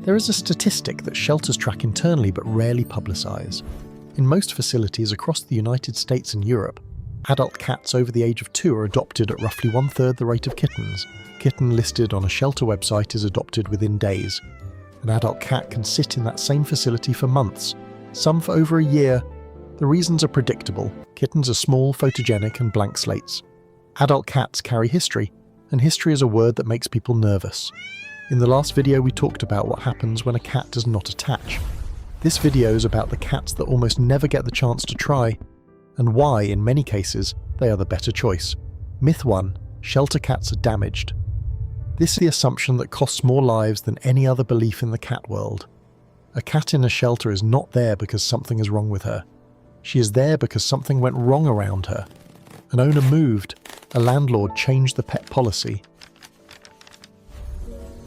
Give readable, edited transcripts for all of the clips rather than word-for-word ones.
There is a statistic that shelters track internally but rarely publicise. In most facilities across the United States and Europe, adult cats over the age of 2 are adopted at roughly 1/3 the rate of kittens. A kitten listed on a shelter website is adopted within days. An adult cat can sit in that same facility for months, some for over a year. The reasons are predictable. Kittens are small, photogenic and blank slates. Adult cats carry history, and history is a word that makes people nervous. In the last video we talked about what happens when a cat does not attach. This video is about the cats that almost never get the chance to try, and why, in many cases, they are the better choice. Myth 1. Shelter cats are damaged. This is the assumption that costs more lives than any other belief in the cat world. A cat in a shelter is not there because something is wrong with her. She is there because something went wrong around her. An owner moved, a landlord changed the pet policy.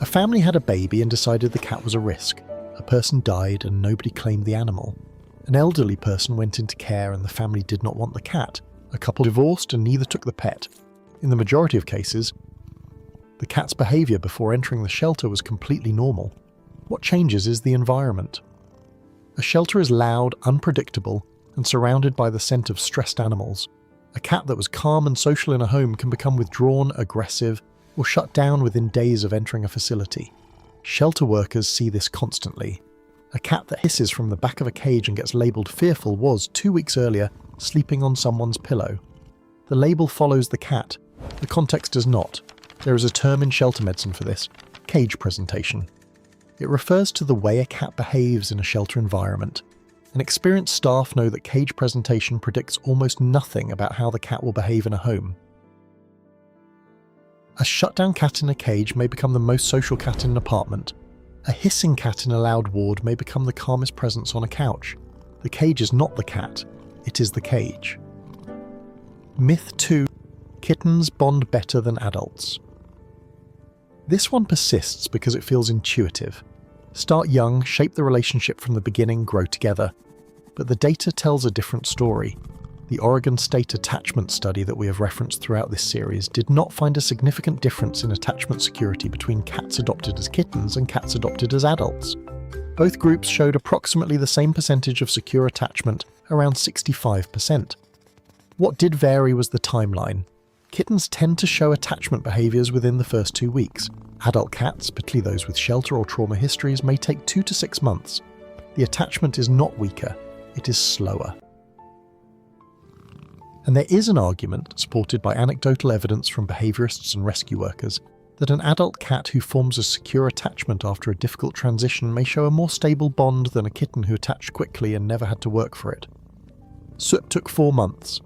A family had a baby and decided the cat was a risk. A person died and nobody claimed the animal. An elderly person went into care and the family did not want the cat. A couple divorced and neither took the pet. In the majority of cases, the cat's behaviour before entering the shelter was completely normal. What changes is the environment. A shelter is loud, unpredictable, and surrounded by the scent of stressed animals. A cat that was calm and social in a home can become withdrawn, aggressive, or shut down within days of entering a facility. Shelter workers see this constantly. A cat that hisses from the back of a cage and gets labelled fearful was, 2 weeks earlier, sleeping on someone's pillow. The label follows the cat. The context does not. There is a term in shelter medicine for this: cage presentation. It refers to the way a cat behaves in a shelter environment. And experienced staff know that cage presentation predicts almost nothing about how the cat will behave in a home. A shut-down cat in a cage may become the most social cat in an apartment. A hissing cat in a loud ward may become the calmest presence on a couch. The cage is not the cat, it is the cage. Myth 2. Kittens bond better than adults. This one persists because it feels intuitive. Start young, shape the relationship from the beginning, grow together. But the data tells a different story. The Oregon State Attachment Study that we have referenced throughout this series did not find a significant difference in attachment security between cats adopted as kittens and cats adopted as adults. Both groups showed approximately the same percentage of secure attachment, around 65%. What did vary was the timeline. Kittens tend to show attachment behaviours within the first 2 weeks. Adult cats, particularly those with shelter or trauma histories, may take 2 to 6 months. The attachment is not weaker, it is slower. And there is an argument, supported by anecdotal evidence from behaviourists and rescue workers, that an adult cat who forms a secure attachment after a difficult transition may show a more stable bond than a kitten who attached quickly and never had to work for it. Soot took 4 months,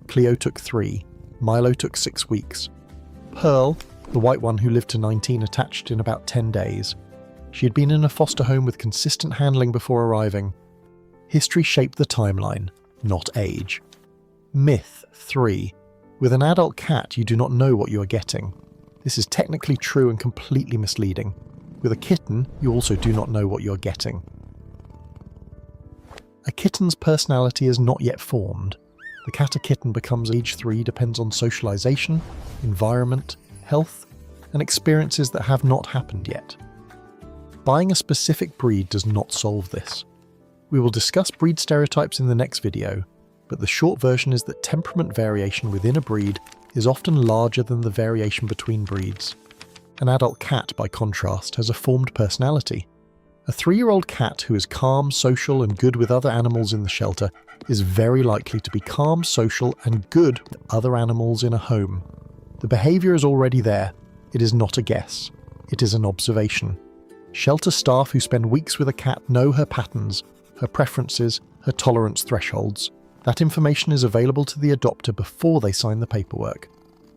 Cleo took 3, Milo took 6 weeks. Pearl, the white one who lived to 19, attached in about 10 days. She had been in a foster home with consistent handling before arriving. History shaped the timeline, not age. Myth 3. With an adult cat, you do not know what you are getting. This is technically true and completely misleading. With a kitten, you also do not know what you are getting. A kitten's personality is not yet formed. The cat a kitten becomes age 3 depends on socialization, environment, health, and experiences that have not happened yet. Buying a specific breed does not solve this. We will discuss breed stereotypes in the next video, but the short version is that temperament variation within a breed is often larger than the variation between breeds. An adult cat, by contrast, has a formed personality. A 3-year-old cat who is calm, social, and good with other animals in the shelter is very likely to be calm, social, and good with other animals in a home. The behaviour is already there. It is not a guess. It is an observation. Shelter staff who spend weeks with a cat know her patterns, her preferences, her tolerance thresholds. That information is available to the adopter before they sign the paperwork.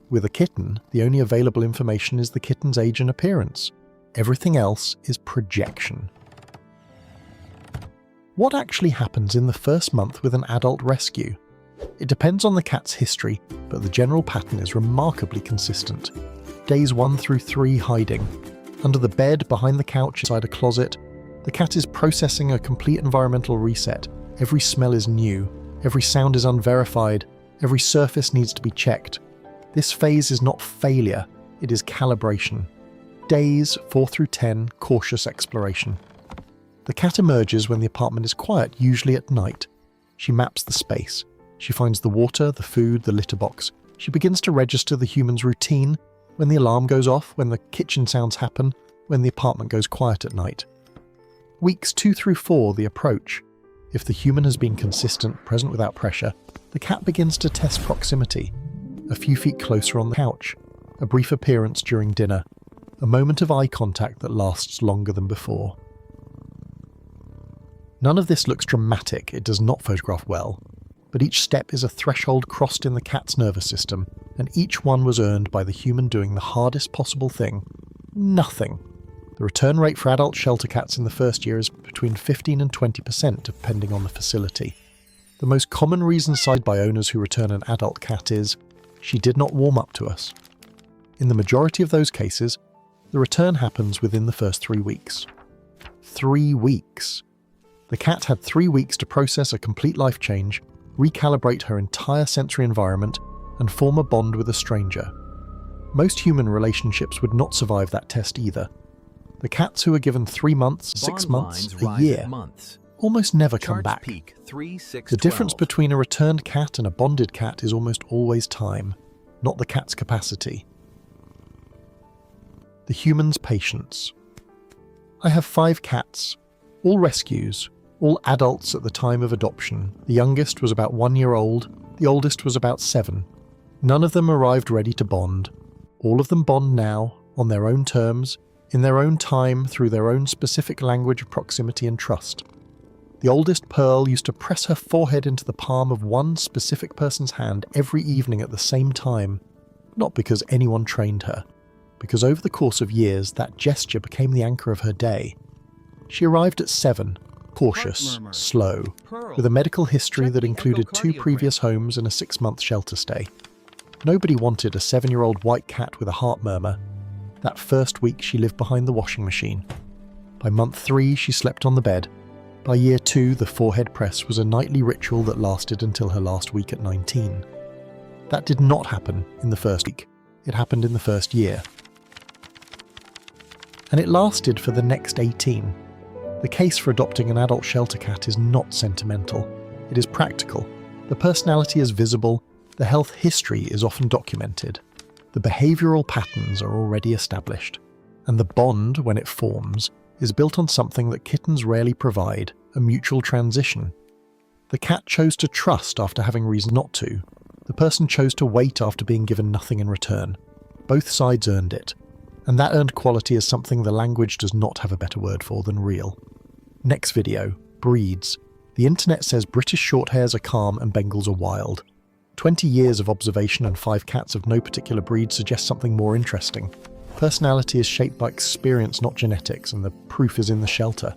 With a kitten, the only available information is the kitten's age and appearance. Everything else is projection. What actually happens in the first month with an adult rescue? It depends on the cat's history, but the general pattern is remarkably consistent. Days 1 through 3 hiding. Under the bed, behind the couch, inside a closet. The cat is processing a complete environmental reset. Every smell is new. Every sound is unverified. Every surface needs to be checked. This phase is not failure, it is calibration. Days 4 through 10, cautious exploration. The cat emerges when the apartment is quiet, usually at night. She maps the space. She finds the water, the food, the litter box. She begins to register the human's routine, when the alarm goes off, when the kitchen sounds happen, when the apartment goes quiet at night. Weeks 2 through 4, the approach. If the human has been consistent, present without pressure, the cat begins to test proximity. A few feet closer on the couch, a brief appearance during dinner, a moment of eye contact that lasts longer than before. None of this looks dramatic, it does not photograph well, but each step is a threshold crossed in the cat's nervous system, and each one was earned by the human doing the hardest possible thing: nothing. The return rate for adult shelter cats in the first year is between 15 and 20%, depending on the facility. The most common reason cited by owners who return an adult cat is, "She did not warm up to us." In the majority of those cases, the return happens within the first 3 weeks. 3 weeks! The cat had 3 weeks to process a complete life change, recalibrate her entire sensory environment, and form a bond with a stranger. Most human relationships would not survive that test either. The cats who are given 3 months, 6 months, a year, almost never come back. The difference between a returned cat and a bonded cat is almost always time, not the cat's capacity. The human's patience. I have 5 cats, all rescues, all adults at the time of adoption. The youngest was about 1 year old, the oldest was about 7. None of them arrived ready to bond. All of them bond now, on their own terms, in their own time, through their own specific language of proximity and trust. The oldest, Pearl, used to press her forehead into the palm of one specific person's hand every evening at the same time, not because anyone trained her, because over the course of years that gesture became the anchor of her day. She arrived at 7, cautious, slow, with a medical history that included 2 previous homes and a 6-month shelter stay. Nobody wanted a 7-year-old white cat with a heart murmur. That first week she lived behind the washing machine. By month 3 she slept on the bed. By year 2 the forehead press was a nightly ritual that lasted until her last week at 19. That did not happen in the first week. It happened in the first year. And it lasted for the next 18. The case for adopting an adult shelter cat is not sentimental. It is practical. The personality is visible. The health history is often documented. The behavioural patterns are already established. And the bond, when it forms, is built on something that kittens rarely provide, a mutual transition. The cat chose to trust after having reason not to. The person chose to wait after being given nothing in return. Both sides earned it. And that earned quality is something the language does not have a better word for than real. Next video, breeds. The internet says British Shorthairs are calm and Bengals are wild. 20 years of observation and 5 cats of no particular breed suggest something more interesting. Personality is shaped by experience, not genetics, and the proof is in the shelter.